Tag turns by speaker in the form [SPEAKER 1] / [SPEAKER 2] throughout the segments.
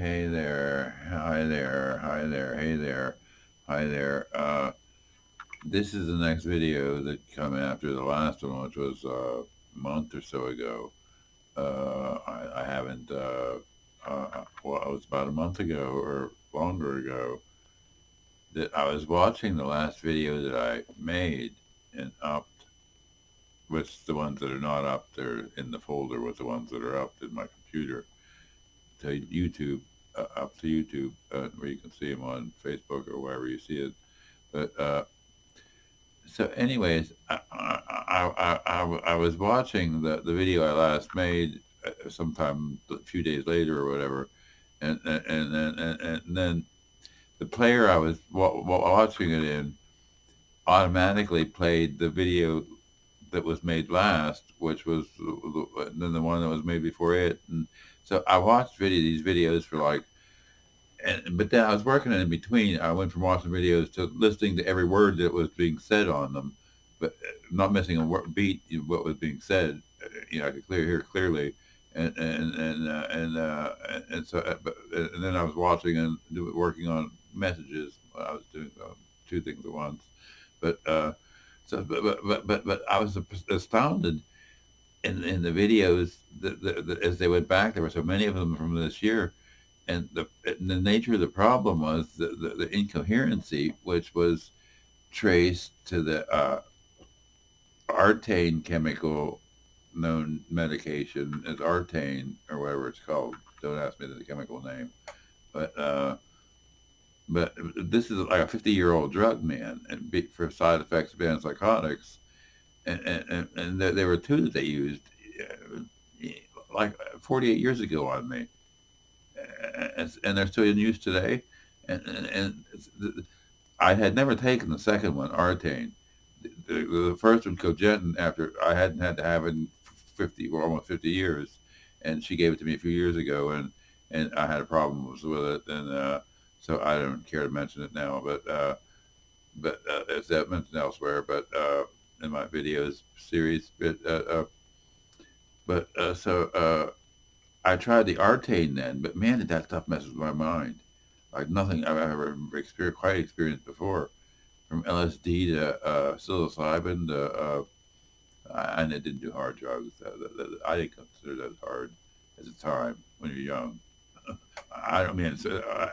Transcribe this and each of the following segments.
[SPEAKER 1] Hey there, hi there, hi there, hey there, hi there. This is the next video that come after the last one, which was a month or so ago. I haven't, well, it was about a month ago or longer ago that I was watching the last video that I made and upped, which the ones that are not up, they're in the folder with the ones that are up in my computer to YouTube, up to YouTube, where you can see them on Facebook or wherever you see it. But so, anyways, I was watching the video I last made sometime a few days later or whatever, and then the player I was watching it in automatically played the video that was made last, which was then the one that was made before it, and so I watched these videos for like. But then I was working in between. I went from watching videos to listening to every word that was being said on them, but not missing a beat. What was being said, I could hear clearly, and so, and then I was watching and working on messages. I was doing two things at once, but but I was astounded in the videos as they went back. There were so many of them from this year, and the nature of the problem was the incoherency, which was traced to the Artane chemical known medication as Artane or whatever it's called. Don't ask me the chemical name, but this is like a 50-year-old drug, man, and for side effects of antipsychotics, and there were two that they used like 48 years ago on me, and they're still in use today. And I had never taken the second one, Artane. The first one, Cogentin, after I hadn't had to have it in 50 or almost 50 years, and she gave it to me a few years ago, and I had problems with it, and so I don't care to mention it now, but as that mentioned elsewhere, but in my videos series, so I tried the Artane then, but man, did that stuff mess with my mind like nothing I've ever experienced before. From LSD to psilocybin to, and it didn't do hard drugs. I didn't consider those hard at the time when you're young. I don't mean,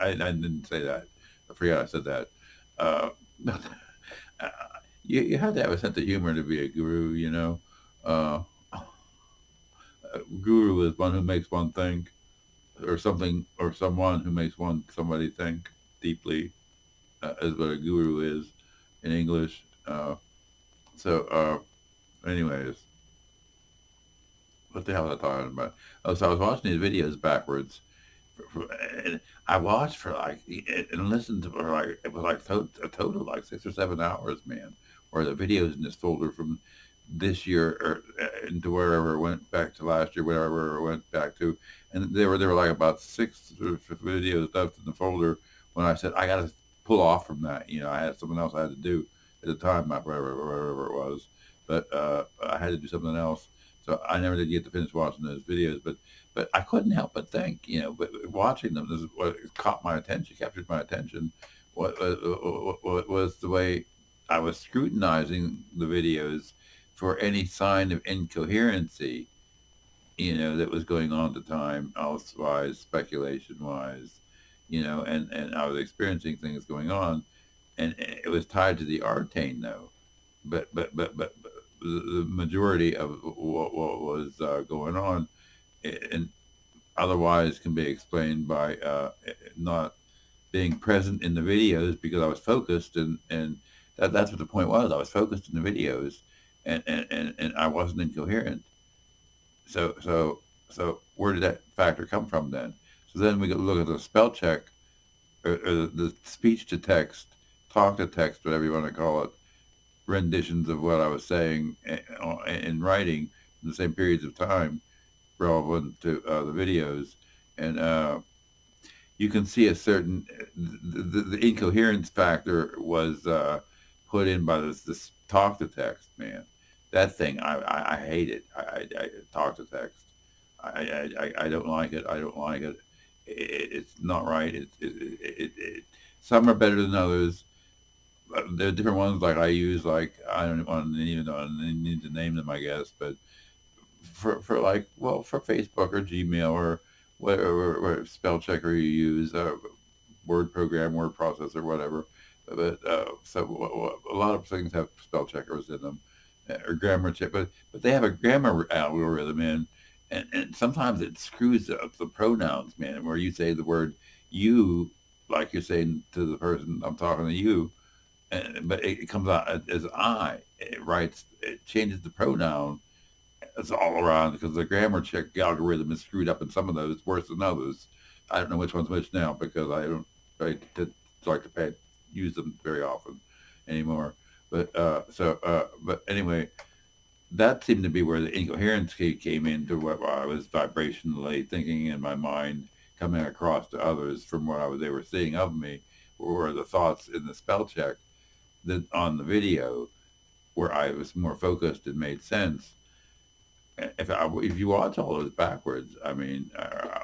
[SPEAKER 1] I didn't say that. I forgot I said that. Uh, you had to have a sense of humor to be a guru, you know. Uh, a guru is one who makes one think, or something, or someone who makes somebody think deeply, is what a guru is in English. Anyways, what the hell was I talking about? Oh, so I was watching these videos backwards. And I watched for like and listened to for like it was like a total of like 6 or 7 hours, man. Or the videos in this folder from this year or into wherever it went back to last year, wherever it went back to, and there were like about videos left in the folder when I said I got to pull off from that. I had something else I had to do at the time, whatever it was, but I had to do something else, so I never did get to finish watching those videos. But I couldn't help but think, but watching them, this is what caught my attention, captured my attention. What was the way I was scrutinizing the videos for any sign of incoherency, that was going on at the time, elsewise, speculation wise, and I was experiencing things going on, and it was tied to the artane though, but the majority of what was going on, and otherwise can be explained by not being present in the videos because I was focused, and that's what the point was. I was focused in the videos, and I wasn't incoherent. So where did that factor come from then? So then we could look at the spell check, or the speech to text, talk to text, whatever you want to call it, renditions of what I was saying in writing in the same periods of time relevant to the videos, and you can see a certain the incoherence factor was put in by this talk to text, man. That thing I hate it. I talk to text. I don't like it. I don't like it. it's not right. Some are better than others. There are different ones like I use. Like I don't want to even know. I need to name them, I guess. But for like, well, for Facebook or Gmail or whatever spell checker you use, word program, word processor, whatever. But a lot of things have spell checkers in them, or grammar check. But they have a grammar algorithm in, and sometimes it screws up the pronouns, man. Where you say the word you, like you're saying to the person I'm talking to you, but it comes out as I. It changes the pronoun. It's all around because the grammar check algorithm is screwed up in some of those worse than others. I don't know which one's which now because I don't I did like to use them very often anymore. But anyway, that seemed to be where the incoherence came into what I was vibrationally thinking in my mind, coming across to others from what they were seeing of me, or the thoughts in the spell check that on the video where I was more focused and made sense. If you watch all those backwards, I mean,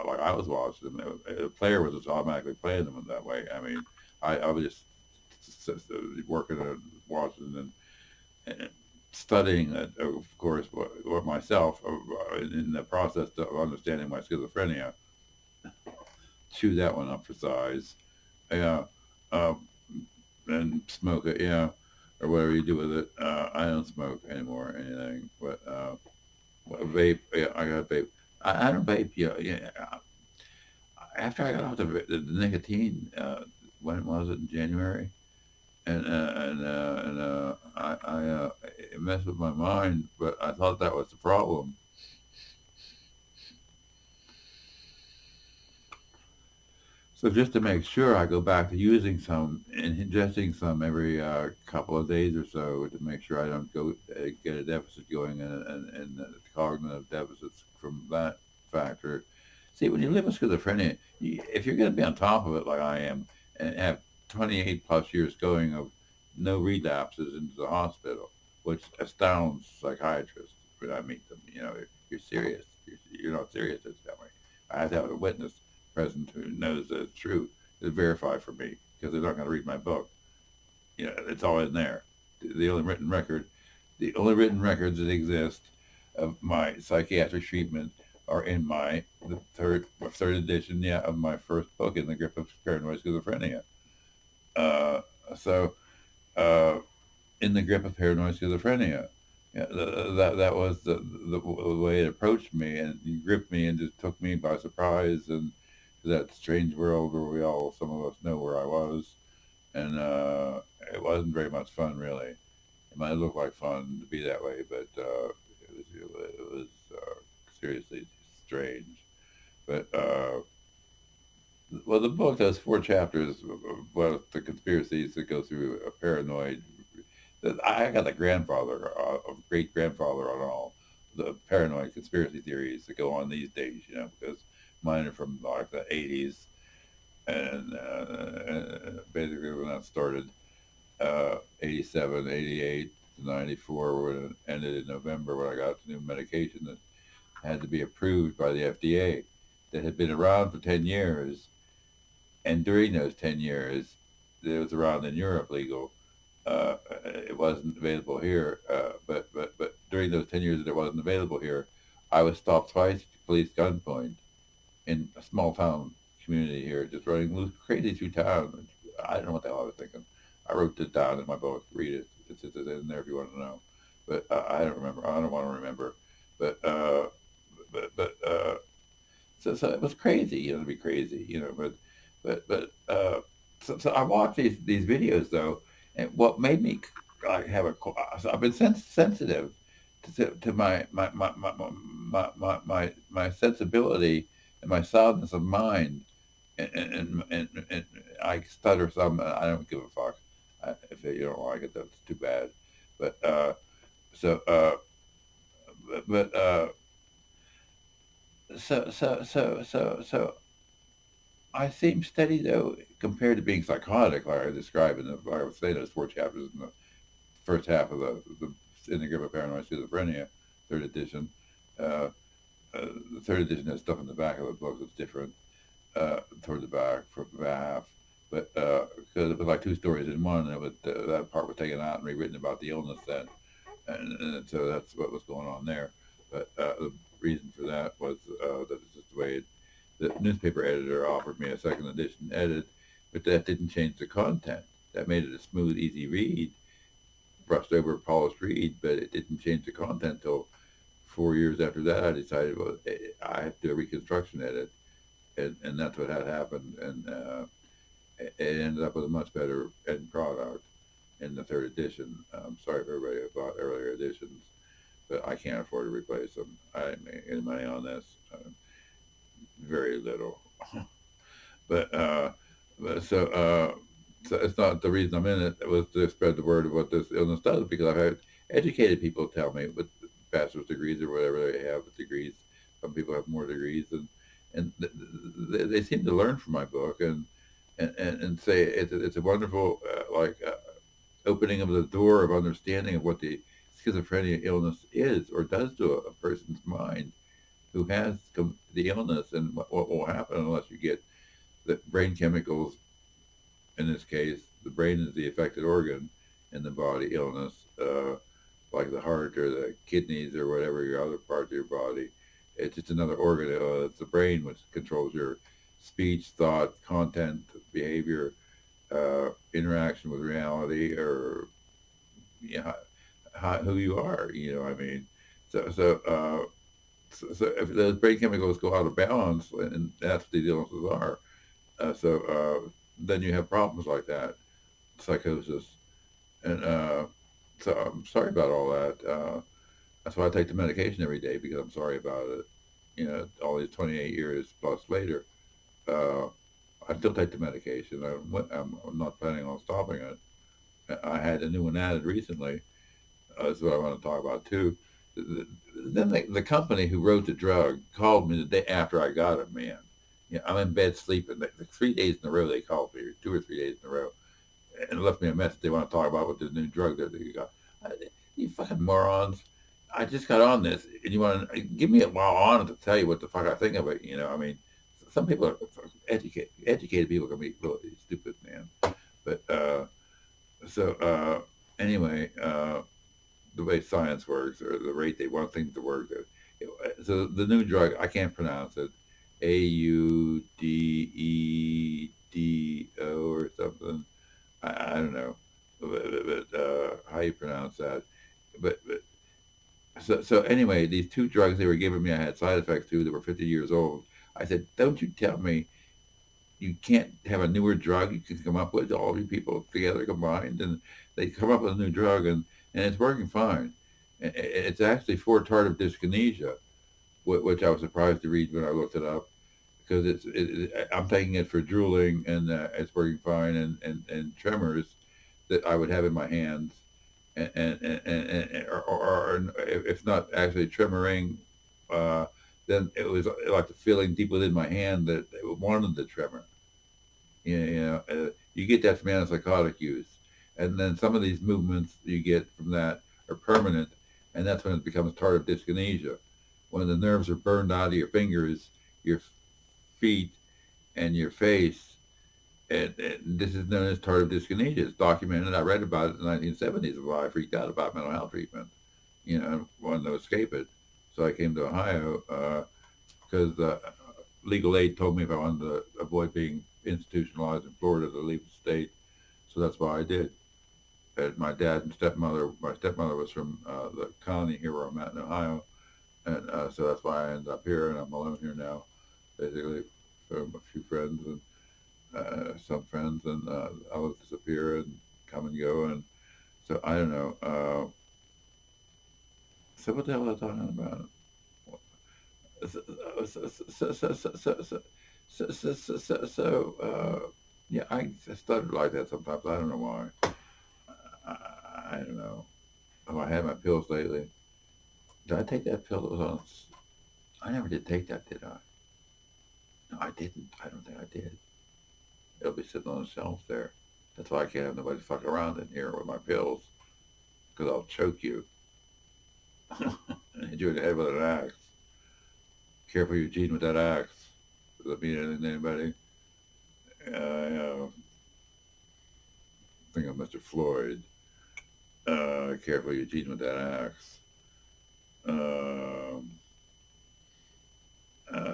[SPEAKER 1] like I was watching them, the player was just automatically playing them that way. I mean, I was just working and watching and studying it, of course, what myself in the process of understanding my schizophrenia. Chew that one up for size, yeah, uh, and smoke it, yeah, or whatever you do with it. I don't smoke anymore, or anything, but vape. Yeah, I got a vape. I don't vape. Yeah, yeah. After I got off the nicotine, when was it? In January, and it messed with my mind. But I thought that was the problem. So just to make sure, I go back to using some and ingesting some every couple of days or so to make sure I don't go get a deficit going and cognitive deficits from that factor. See, when you live with schizophrenia, if you're going to be on top of it like I am and have 28 plus years going of no relapses into the hospital, which astounds psychiatrists when I meet them. You know, you're serious. You're not serious. It's that way. I have to have a witness present who knows that it's true to verify for me because they're not going to read my book. You know, it's all in there. The only written record, the only written records that exist of my psychiatric treatment are in the third edition, yeah, of my first book, In the Grip of Paranoid Schizophrenia. Uh, so, uh, In the Grip of Paranoid Schizophrenia. Yeah, that was the way it approached me and it gripped me and just took me by surprise and to that strange world where some of us know where I was, and it wasn't very much fun really. It might look like fun to be that way, but it was seriously strange. But well, the book does 4 chapters about the conspiracies that go through a paranoid. I got a grandfather, a great grandfather on all the paranoid conspiracy theories that go on these days, you know, because mine are from like the 80s and basically when that started, 87, 88 to 94, when it ended in November when I got the new medication that had to be approved by the FDA that had been around for 10 years. And during those 10 years, it was around in Europe legal. It wasn't available here, but during those 10 years that it wasn't available here, I was stopped twice at police gunpoint in a small town community here, just running loose crazy through town. I don't know what the hell I was thinking. I wrote this down in my book. Read it. It's in there if you want to know. But I don't remember. I don't want to remember. But so it was crazy, you know, to be crazy, you know. So I watched these videos though, and what made me like have a so I've been sensitive to my sensibility and my soundness of mind, and I stutter some. I don't give a fuck. If you don't like it, that's too bad. But so but so I seem steady though compared to being psychotic, like I described like I was saying, those 4 chapters in the first half of the In the Grip of Paranoid Schizophrenia, third edition. Uh, the third edition has stuff in the back of the book that's different. toward the back for half. But because it was like two stories in one, and it was, that part was taken out and rewritten about the illness then, and so that's what was going on there. But the reason for that was that it's just the way the newspaper editor offered me a second edition edit, but that didn't change the content. That made it a smooth, easy read, brushed over, polished read, but it didn't change the content till 4 years after that. I decided, well, I have to do a reconstruction edit, and that's what had happened, and it ended up with a much better end product in the third edition. I'm sorry for everybody who bought earlier editions, but I can't afford to replace them. I didn't make any money on this, very little. But so it's not the reason I'm in it. It was to spread the word of what this illness does, because I've had educated people tell me with bachelor's degrees or whatever they have with degrees. Some people have more degrees, and they seem to learn from my book, and say it's a wonderful opening of the door of understanding of what the schizophrenia illness is or does to a person's mind who has the illness, and what will happen unless you get the brain chemicals. In this case, the brain is the affected organ in the body illness, like the heart or the kidneys or whatever your other parts of your body. It's just another organ. It's the brain which controls your speech, thought, content, behavior, interaction with reality, or who you are. I mean, so if those brain chemicals go out of balance, and that's what these illnesses are, then you have problems like that, psychosis, and so I'm sorry about all that. That's why I take the medication every day, because I'm sorry about it. All these 28 years plus later, uh, I still take the medication. I'm not planning on stopping it. I had a new one added recently. That's what I want to talk about too. Then the company who wrote the drug called me the day after I got it, man. I'm in bed sleeping. 3 days in a row they called me, 2 or 3 days in a row, and left me a message. They want to talk about what the new drug that they got. You fucking morons! I just got on this, and you want to give me a while on it to tell you what the fuck I think of it. I mean, some people are educated people can be really stupid, man. But anyway, the way science works, or the rate they want things to work. So the new drug, I can't pronounce it. Audedo or something. I don't know, but how you pronounce that? But so anyway, these two drugs they were giving me, I had side effects too. That were 50 years old. I said, "Don't you tell me you can't have a newer drug you can come up with, all of you people together combined?" And they come up with a new drug, and it's working fine. It's actually for tardive dyskinesia, which I was surprised to read when I looked it up, because I'm taking it for drooling, and it's working fine, and tremors that I would have in my hands, or if not actually tremoring, uh, then it was like the feeling deep within my hand that it wanted the tremor. You get that from antipsychotic use, and then some of these movements you get from that are permanent, and that's when it becomes tardive dyskinesia, when the nerves are burned out of your fingers, your feet, and your face. And this is known as tardive dyskinesia. It's documented. I read about it in the 1970s, why I freaked out about mental health treatment, and wanted to escape it. So I came to Ohio because legal aid told me if I wanted to avoid being institutionalized in Florida to leave the state. So that's why I did. And my stepmother was from the county here where I'm at in Ohio. And so that's why I ended up here, and I'm alone here now, basically, from a few friends and some friends, and others disappear and come and go. And so I don't know. So what the hell was I talking about? So, yeah, I stutter like that sometimes. I don't know why. I don't know. Oh, I had my pills lately. Did I take that pill that was on? I never did take that, did I? No, I didn't. I don't think I did. It'll be sitting on the shelf there. That's why I can't have nobody fuck around in here with my pills, because I'll choke you and hit you in the head with an axe. Careful, Eugene, with that axe. Does that mean anything to anybody? I think of Mr. Floyd. Careful, Eugene, with that axe. Um,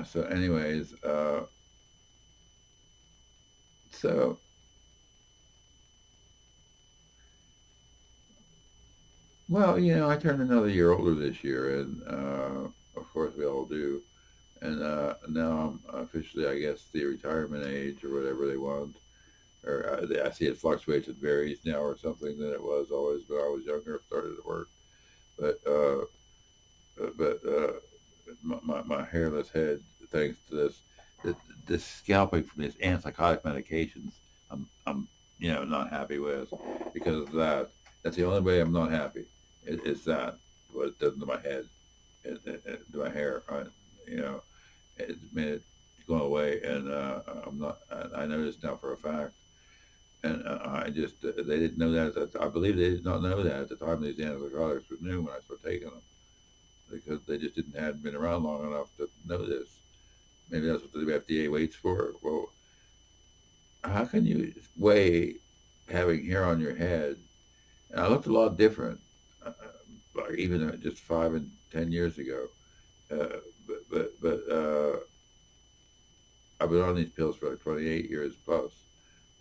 [SPEAKER 1] so, anyways, so well, I turned another year older this year, and of course we all do. And now I'm officially, I guess, the retirement age or whatever they want. Or I see it fluctuates, it varies now or something than it was always when I was younger, started to work. But my hairless head, thanks to this, this scalping from these antipsychotic medications, I'm not happy with because of that. That's the only way I'm not happy. Is that what it does to my head, to my hair. You know, it made it go away, and I'm not. I know this now for a fact. And I just, they didn't know that. I believe they did not know that at the time these antipsychotics were new when I started taking them because they just hadn't been around long enough to know this. Maybe that's what the FDA waits for. Well, how can you weigh having hair on your head? And I looked a lot different, like even just 5 and 10 years ago. But I've been on these pills for like 28 years plus.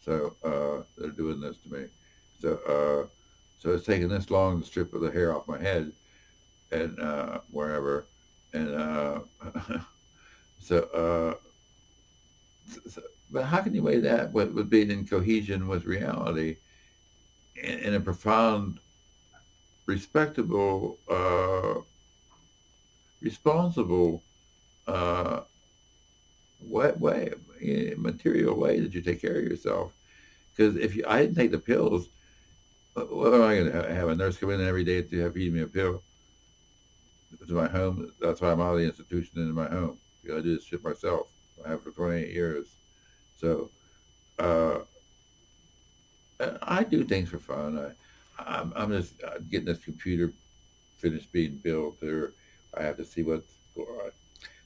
[SPEAKER 1] So they're doing this to me. So so it's taking this long to strip of the hair off my head and wherever, and so, so, but how can you weigh that with being in cohesion with reality in a profound, respectable, responsible uh, way, material way that you take care of yourself? Because if I didn't take the pills, what am I going to have a nurse come in every day to have feed me a pill to my home? That's why I'm out of the institution and in my home. I do this shit myself. I have for 28 years. So uh, I do things for fun. I'm just getting this computer finished being built, or I have to see what's going on.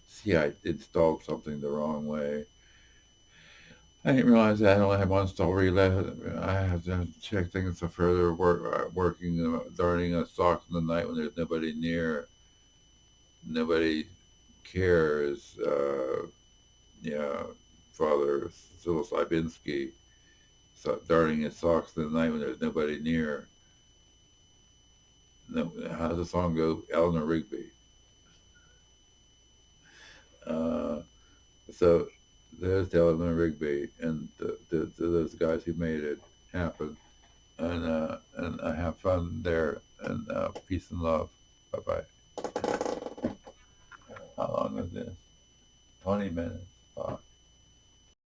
[SPEAKER 1] See, I installed something the wrong way. I didn't realize that I only have one install really left. I have to check things for further working, darning socks in the night when there's nobody near. Nobody cares. Yeah, Father Psilocybinski, so darting his socks in the night when there's nobody near. No, how does the song go? Eleanor Rigby. Uh, so there's Eleanor Rigby and those guys who made it happen. And I have fun there. And peace and love. Bye bye. How long is this? 20 minutes.